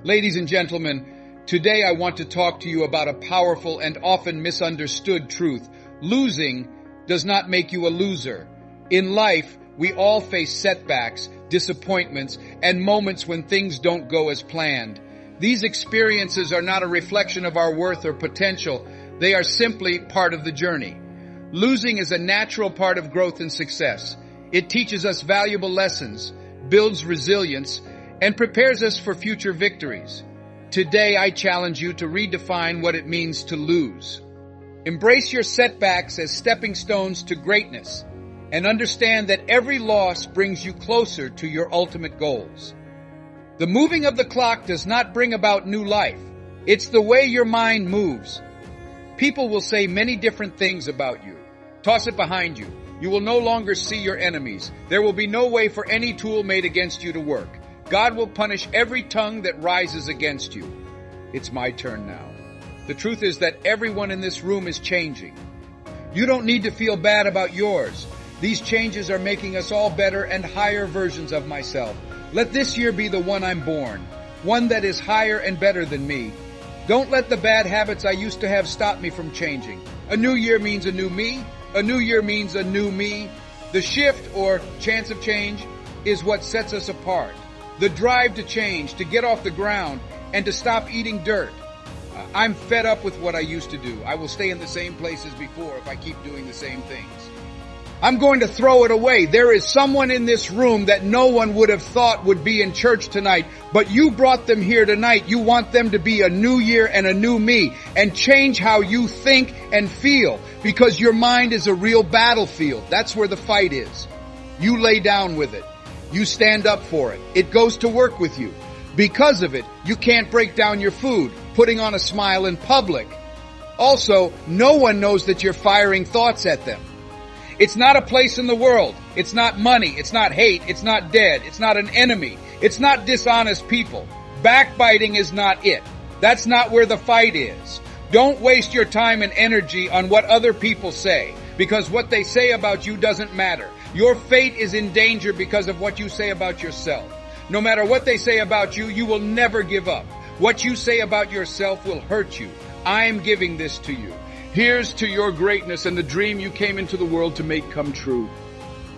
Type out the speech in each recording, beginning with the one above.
Ladies and gentlemen, today I want to talk to you about a powerful and often misunderstood truth. Losing does not make you a loser. In life, we all face setbacks, disappointments, and moments when things don't go as planned. These experiences are not a reflection of our worth or potential. They are simply part of the journey. Losing is a natural part of growth and success. It teaches us valuable lessons, builds resilience, and prepares us for future victories. Today, I challenge you to redefine what it means to lose. Embrace your setbacks as stepping stones to greatness, and understand that every loss brings you closer to your ultimate goals. The moving of the clock does not bring about new life. It's the way your mind moves. People will say many different things about you. Toss it behind you. You will no longer see your enemies. There will be no way for any tool made against you to work. God will punish every tongue that rises against you. It's my turn now. The truth is that everyone in this room is changing. You don't need to feel bad about yours. These changes are making us all better and higher versions of myself. Let this year be the one I'm born, one that is higher and better than me. Don't let the bad habits I used to have stop me from changing. A new year means a new me. A new year means a new me. The shift, or chance of change, is what sets us apart. The drive to change, to get off the ground, and to stop eating dirt. I'm fed up with what I used to do. I will stay in the same place as before if I keep doing the same things. I'm going to throw it away. There is someone in this room that no one would have thought would be in church tonight, but you brought them here tonight. You want them to be a new year and a new me, and change how you think and feel, because your mind is a real battlefield. That's where the fight is. You lay down with it. You stand up for it. It goes to work with you. Because of it, you can't break down your food, putting on a smile in public. Also, no one knows that you're firing thoughts at them. It's not a place in the world. It's not money. It's not hate. It's not dead. It's not an enemy. It's not dishonest people. Backbiting is not it. That's not where the fight is. Don't waste your time and energy on what other people say, because what they say about you doesn't matter. Your fate is in danger because of what you say about yourself. No matter what they say about you, you will never give up. What you say about yourself will hurt you. I'm giving this to you. Here's to your greatness and the dream you came into the world to make come true.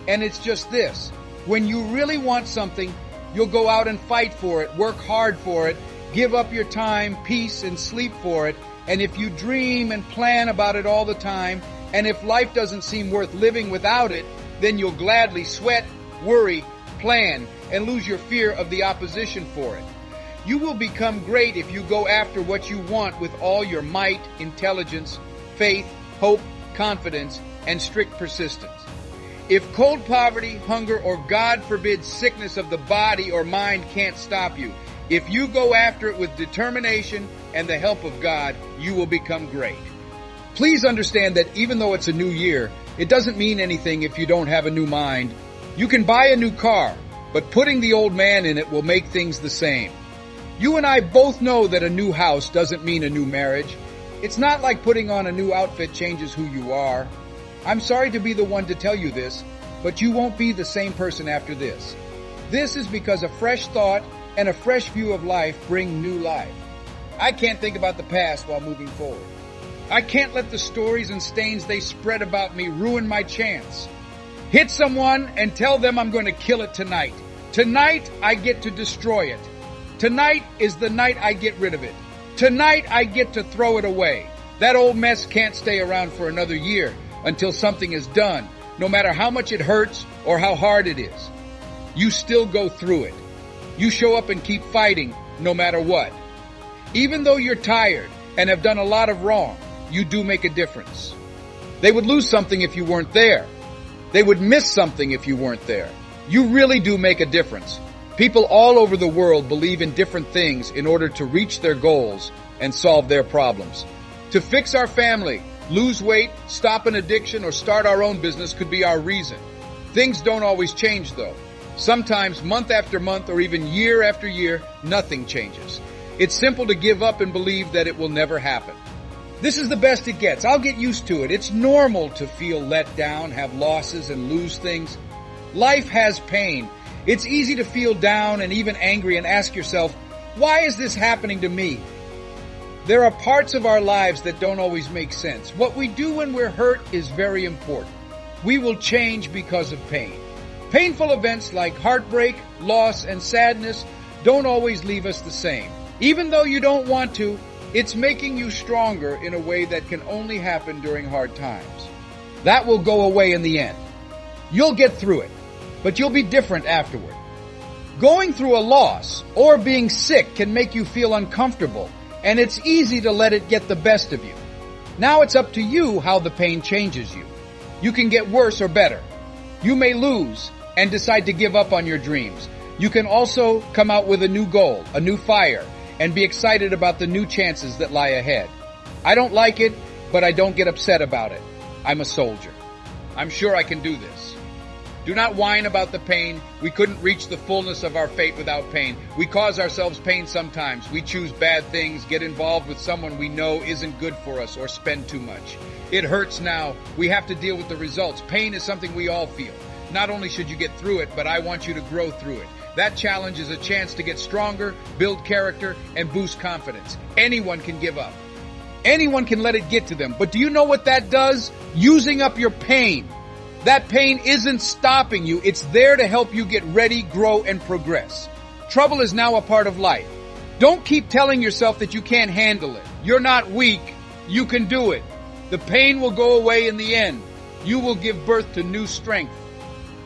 And it's just this. When you really want something, you'll go out and fight for it, work hard for it, give up your time, peace, and sleep for it. And if you dream and plan about it all the time, and if life doesn't seem worth living without it, then you'll gladly sweat, worry, plan, and lose your fear of the opposition for it. You will become great if you go after what you want with all your might, intelligence, faith, hope, confidence, and strict persistence. If cold poverty, hunger, or God forbid sickness of the body or mind can't stop you, if you go after it with determination and the help of God, you will become great. Please understand that even though it's a new year, it doesn't mean anything if you don't have a new mind. You can buy a new car, but putting the old man in it will make things the same. You and I both know that a new house doesn't mean a new marriage. It's not like putting on a new outfit changes who you are. I'm sorry to be the one to tell you this, but you won't be the same person after this. This is because a fresh thought and a fresh view of life bring new life. I can't think about the past while moving forward. I can't let the stories and stains they spread about me ruin my chance. Hit someone and tell them I'm going to kill it tonight. Tonight, I get to destroy it. Tonight is the night I get rid of it. Tonight, I get to throw it away. That old mess can't stay around for another year until something is done, no matter how much it hurts or how hard it is. You still go through it. You show up and keep fighting no matter what. Even though you're tired and have done a lot of wrong, you do make a difference. They would lose something if you weren't there. They would miss something if you weren't there. You really do make a difference. People all over the world believe in different things in order to reach their goals and solve their problems. To fix our family, lose weight, stop an addiction, or start our own business could be our reason. Things don't always change though. Sometimes month after month or even year after year, nothing changes. It's simple to give up and believe that it will never happen. This is the best it gets. I'll get used to it. It's normal to feel let down, have losses, and lose things. Life has pain. It's easy to feel down and even angry and ask yourself, Why is this happening to me? There are parts of our lives that don't always make sense. What we do when we're hurt is very important. We will change because of pain. Painful events like heartbreak, loss, and sadness don't always leave us the same. Even though you don't want to, it's making you stronger in a way that can only happen during hard times. That will go away in the end. You'll get through it, but you'll be different afterward. Going through a loss or being sick can make you feel uncomfortable, and it's easy to let it get the best of you. Now it's up to you how the pain changes you. You can get worse or better. You may lose and decide to give up on your dreams. You can also come out with a new goal, a new fire, and be excited about the new chances that lie ahead. I don't like it, but I don't get upset about it. I'm a soldier. I'm sure I can do this. Do not whine about the pain. We couldn't reach the fullness of our fate without pain. We cause ourselves pain sometimes. We choose bad things, get involved with someone we know isn't good for us, or spend too much. It hurts now. We have to deal with the results. Pain is something we all feel. Not only should you get through it, but I want you to grow through it. That challenge is a chance to get stronger, build character, and boost confidence. Anyone can give up. Anyone can let it get to them. But do you know what that does? Using up your pain. That pain isn't stopping you. It's there to help you get ready, grow, and progress. Trouble is now a part of life. Don't keep telling yourself that you can't handle it. You're not weak. You can do it. The pain will go away in the end. You will give birth to new strength.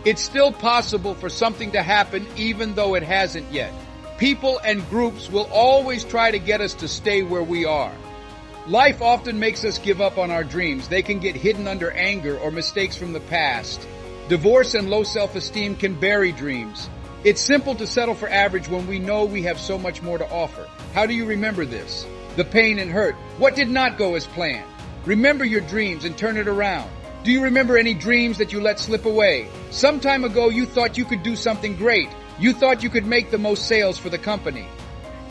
It's still possible for something to happen even though it hasn't yet. People and groups will always try to get us to stay where we are. Life often makes us give up on our dreams. They can get hidden under anger or mistakes from the past. Divorce and low self-esteem can bury dreams. It's simple to settle for average when we know we have so much more to offer. How do you remember this? The pain and hurt. What did not go as planned? Remember your dreams and turn it around. Do you remember any dreams that you let slip away? Some time ago, you thought you could do something great. You thought you could make the most sales for the company.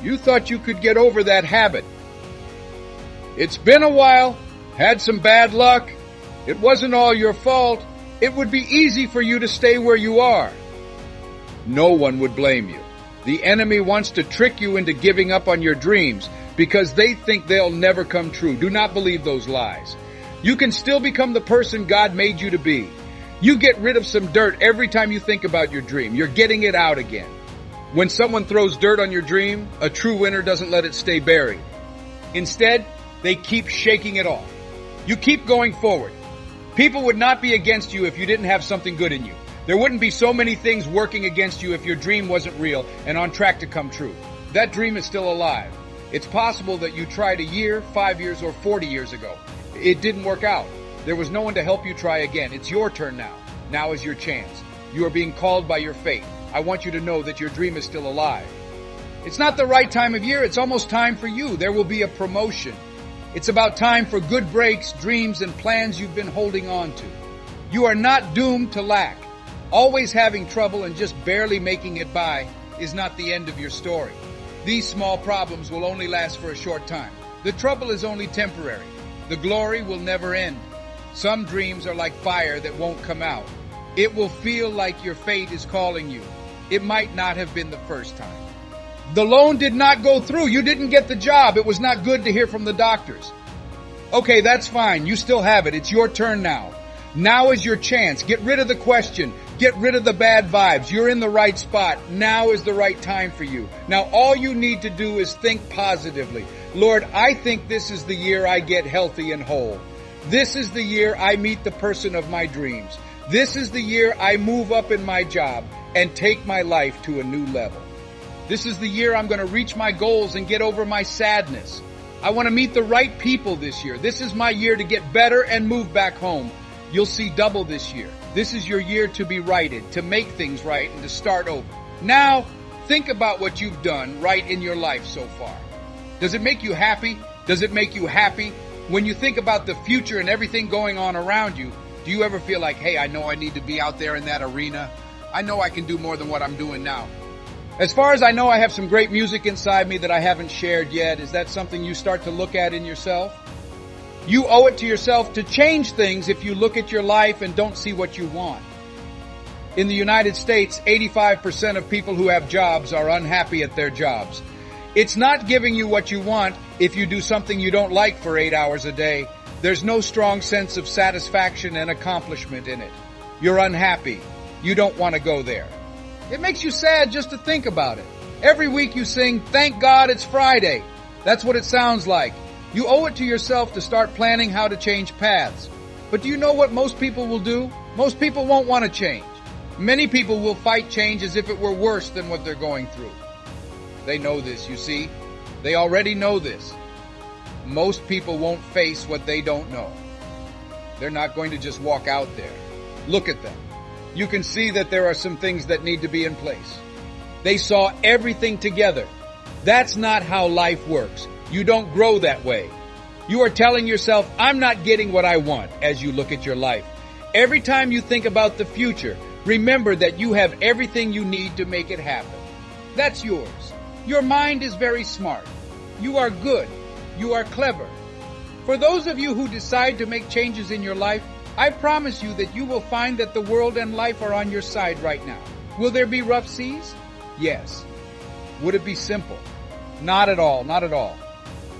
You thought you could get over that habit. It's been a while, had some bad luck. It wasn't all your fault. It would be easy for you to stay where you are. No one would blame you. The enemy wants to trick you into giving up on your dreams because they think they'll never come true. Do not believe those lies. You can still become the person God made you to be. You get rid of some dirt every time you think about your dream. You're getting it out again. When someone throws dirt on your dream, a true winner doesn't let it stay buried. Instead, they keep shaking it off. You keep going forward. People would not be against you if you didn't have something good in you. There wouldn't be so many things working against you if your dream wasn't real and on track to come true. That dream is still alive. It's possible that you tried a year, 5 years, or 40 years ago. It didn't work out. There was no one to help you try again. It's your turn now. Now is your chance. You are being called by your fate. I want you to know that your dream is still alive. It's not the right time of year. It's almost time for you. There will be a promotion. It's about time for good breaks, dreams, and plans you've been holding on to. You are not doomed to lack. Always having trouble and just barely making it by is not the end of your story. These small problems will only last for a short time. The trouble is only temporary. The glory will never end. Some dreams are like fire that won't come out. It will feel like your fate is calling you. It might not have been the first time. The loan did not go through. You didn't get the job. It was not good to hear from the doctors. Okay, that's fine. You still have it. It's your turn now. Now is your chance. Get rid of the question. Get rid of the bad vibes. You're in the right spot. Now is the right time for you. Now all you need to do is think positively. Lord, I think this is the year I get healthy and whole. This is the year I meet the person of my dreams. This is the year I move up in my job and take my life to a new level. This is the year I'm going to reach my goals and get over my sadness. I want to meet the right people this year. This is my year to get better and move back home. You'll see double this year. This is your year to be righted, to make things right, and to start over. Now, think about what you've done right in your life so far. Does it make you happy? Does it make you happy? When you think about the future and everything going on around you, do you ever feel like, hey, I know I need to be out there in that arena. I know I can do more than what I'm doing now. As far as I know, I have some great music inside me that I haven't shared yet. Is that something you start to look at in yourself? You owe it to yourself to change things if you look at your life and don't see what you want. In the United States, 85% of people who have jobs are unhappy at their jobs. It's not giving you what you want if you do something you don't like for 8 hours a day. There's no strong sense of satisfaction and accomplishment in it. You're unhappy. You don't want to go there. It makes you sad just to think about it. Every week you sing, "Thank God it's Friday." That's what it sounds like. You owe it to yourself to start planning how to change paths. But do you know what most people will do? Most people won't want to change. Many people will fight change as if it were worse than what they're going through. They know this, you see. They already know this. Most people won't face what they don't know. They're not going to just walk out there. Look at them. You can see that there are some things that need to be in place. They saw everything together. That's not how life works. You don't grow that way. You are telling yourself, "I'm not getting what I want," as you look at your life. Every time you think about the future, remember that you have everything you need to make it happen. That's yours. Your mind is very smart. You are good. You are clever. For those of you who decide to make changes in your life, I promise you that you will find that the world and life are on your side right now. Will there be rough seas? Yes. Would it be simple? Not at all, not at all.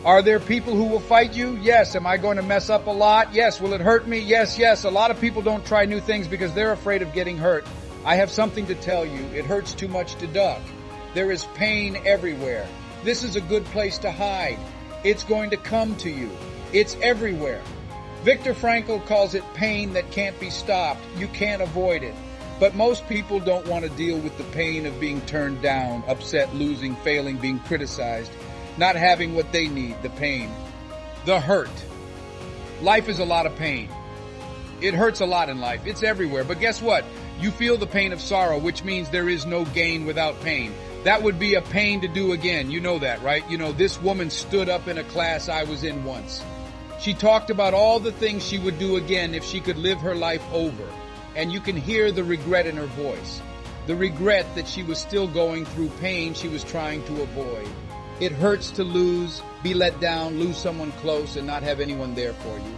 Are there people who will fight you? Yes. Am I going to mess up a lot? Yes. Will it hurt me? Yes, yes. A lot of people don't try new things because they're afraid of getting hurt. I have something to tell you. It hurts too much to duck. There is pain everywhere. This is a good place to hide. It's going to come to you. It's everywhere. Viktor Frankl calls it pain that can't be stopped. You can't avoid it. But most people don't want to deal with the pain of being turned down, upset, losing, failing, being criticized, not having what they need, the pain, the hurt. Life is a lot of pain. It hurts a lot in life. It's everywhere. But guess what? You feel the pain of sorrow, which means there is no gain without pain. That would be a pain to do again. You know that, right? You know, this woman stood up in a class I was in once. She talked about all the things she would do again if she could live her life over. And you can hear the regret in her voice. The regret that she was still going through pain she was trying to avoid. It hurts to lose, be let down, lose someone close, and not have anyone there for you.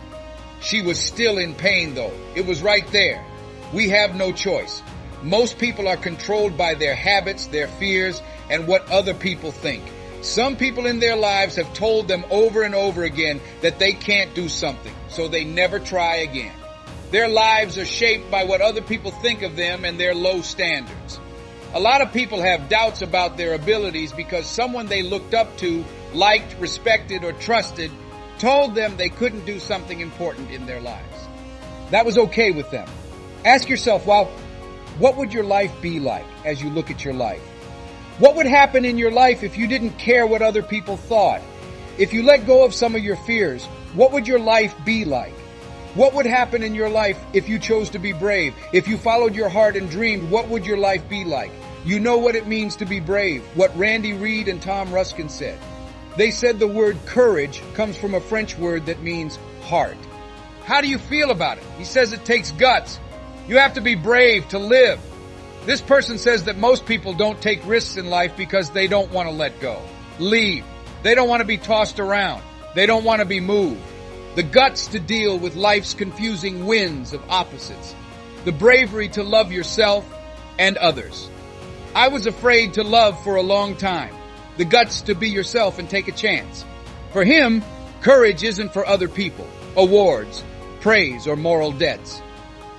She was still in pain, though. It was right there. We have no choice. Most people are controlled by their habits, their fears, and what other people think. Some people in their lives have told them over and over again that they can't do something, so they never try again. Their lives are shaped by what other people think of them and their low standards. A lot of people have doubts about their abilities because someone they looked up to, liked, respected, or trusted told them they couldn't do something important in their lives. That was okay with them. Ask yourself, well, what would your life be like as you look at your life? What would happen in your life if you didn't care what other people thought? If you let go of some of your fears, what would your life be like? What would happen in your life if you chose to be brave? If you followed your heart and dreamed, what would your life be like? You know what it means to be brave, what Randy Reed and Tom Ruskin said. They said the word courage comes from a French word that means heart. How do you feel about it? He says it takes guts. You have to be brave to live. This person says that most people don't take risks in life because they don't want to let go. Leave. They don't want to be tossed around. They don't want to be moved. The guts to deal with life's confusing winds of opposites. The bravery to love yourself and others. I was afraid to love for a long time. The guts to be yourself and take a chance. For him, courage isn't for other people, awards, praise, or moral debts.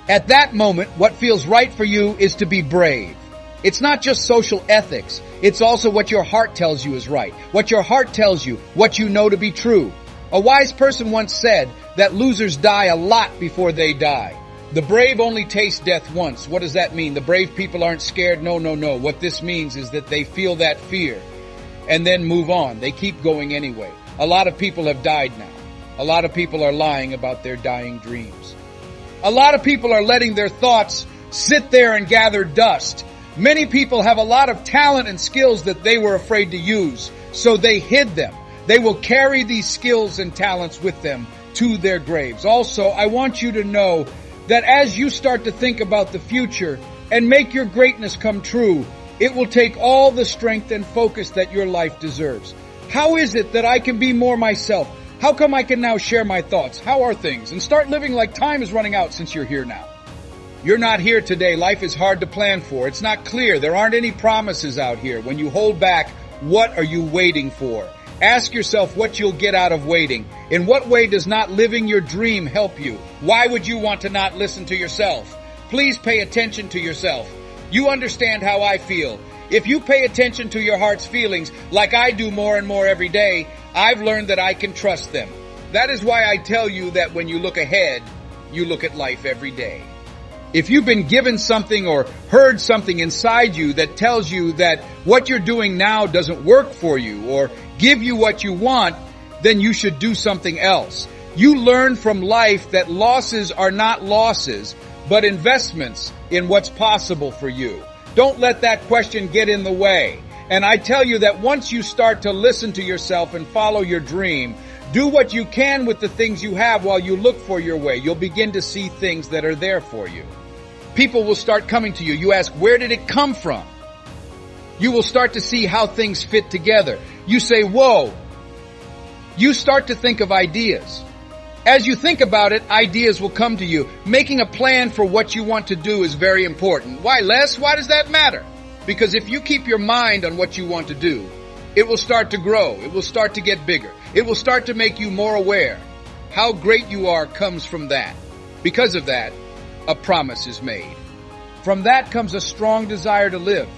At that moment, what feels right for you is to be brave. It's not just social ethics. It's also what your heart tells you is right. What your heart tells you, what you know to be true. A wise person once said that losers die a lot before they die. The brave only taste death once. What does that mean? The brave people aren't scared? No. What this means is that they feel that fear and then move on. They keep going anyway. A lot of people have died now. A lot of people are lying about their dying dreams. A lot of people are letting their thoughts sit there and gather dust. Many people have a lot of talent and skills that they were afraid to use, so they hid them. They will carry these skills and talents with them to their graves. Also, I want you to know that as you start to think about the future and make your greatness come true, it will take all the strength and focus that your life deserves. How is it that I can be more myself? How come I can now share my thoughts? How are things? And start living like time is running out since you're here now. You're not here today. Life is hard to plan for. It's not clear. There aren't any promises out here. When you hold back, What are you waiting for? Ask yourself what you'll get out of waiting. In what way does not living your dream help you? Why would you want to not listen to yourself? Please pay attention to yourself. You understand how I feel. If you pay attention to your heart's feelings, like I do more and more every day, I've learned that I can trust them. That is why I tell you that when you look ahead, you look at life every day. If you've been given something or heard something inside you that tells you that what you're doing now doesn't work for you or give you what you want, then you should do something else. You learn from life that losses are not losses, but investments in what's possible for you. Don't let that question get in the way. And I tell you that once you start to listen to yourself and follow your dream, do what you can with the things you have while you look for your way. You'll begin to see things that are there for you. People will start coming to you. You ask, where did it come from? You will start to see how things fit together. You say, whoa. You start to think of ideas. As you think about it, ideas will come to you. Making a plan for what you want to do is very important. Why, Les? Why does that matter? Because if you keep your mind on what you want to do, it will start to grow. It will start to get bigger. It will start to make you more aware. How great you are comes from that. Because of that, a promise is made. From that comes a strong desire to live.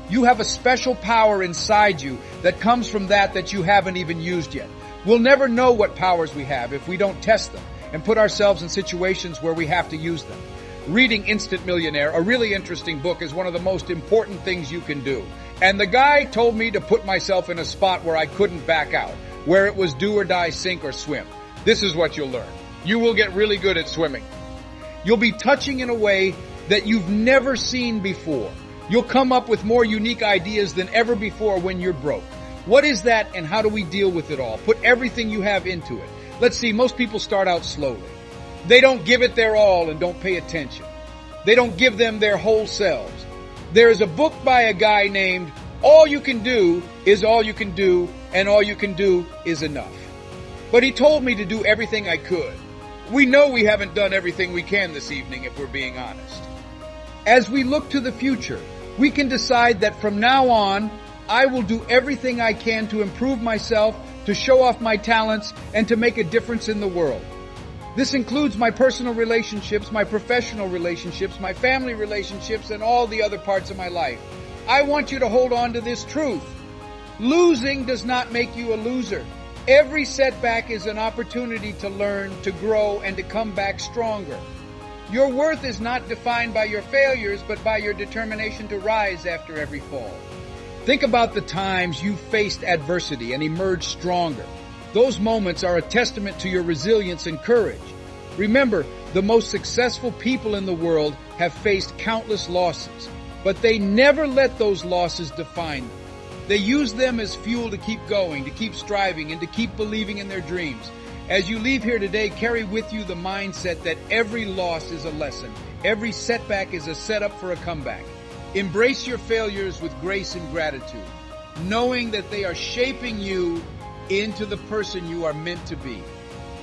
You have a special power inside you that comes from that you haven't even used yet. We'll never know what powers we have if we don't test them and put ourselves in situations where we have to use them. Reading Instant Millionaire, a really interesting book, is one of the most important things you can do. And the guy told me to put myself in a spot where I couldn't back out, where it was do or die, sink or swim. This is what you'll learn. You will get really good at swimming. You'll be touching in a way that you've never seen before. You'll come up with more unique ideas than ever before when you're broke. What is that and how do we deal with it all? Put everything you have into it. Let's see, most people start out slowly. They don't give it their all and don't pay attention. They don't give them their whole selves. There is a book by a guy named All You Can Do is All You Can Do, and All You Can Do is Enough. But he told me to do everything I could. We know we haven't done everything we can this evening if we're being honest. As we look to the future, we can decide that from now on, I will do everything I can to improve myself, to show off my talents, and to make a difference in the world. This includes my personal relationships, my professional relationships, my family relationships, and all the other parts of my life. I want you to hold on to this truth. Losing does not make you a loser. Every setback is an opportunity to learn, to grow, and to come back stronger. Your worth is not defined by your failures, but by your determination to rise after every fall. Think about the times you faced adversity and emerged stronger. Those moments are a testament to your resilience and courage. Remember, the most successful people in the world have faced countless losses, but they never let those losses define them. They use them as fuel to keep going, to keep striving, and to keep believing in their dreams. As you leave here today, carry with you the mindset that every loss is a lesson. Every setback is a setup for a comeback. Embrace your failures with grace and gratitude, knowing that they are shaping you into the person you are meant to be.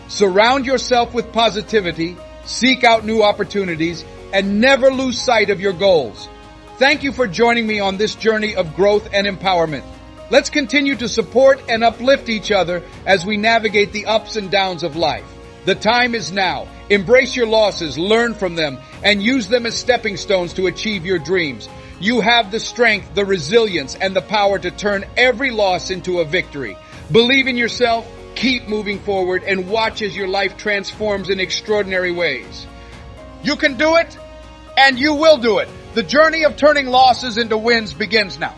Surround yourself with positivity, seek out new opportunities, and never lose sight of your goals. Thank you for joining me on this journey of growth and empowerment. Let's continue to support and uplift each other as we navigate the ups and downs of life. The time is now. Embrace your losses, learn from them, and use them as stepping stones to achieve your dreams. You have the strength, the resilience, and the power to turn every loss into a victory. Believe in yourself, keep moving forward, and watch as your life transforms in extraordinary ways. You can do it, and you will do it. The journey of turning losses into wins begins now.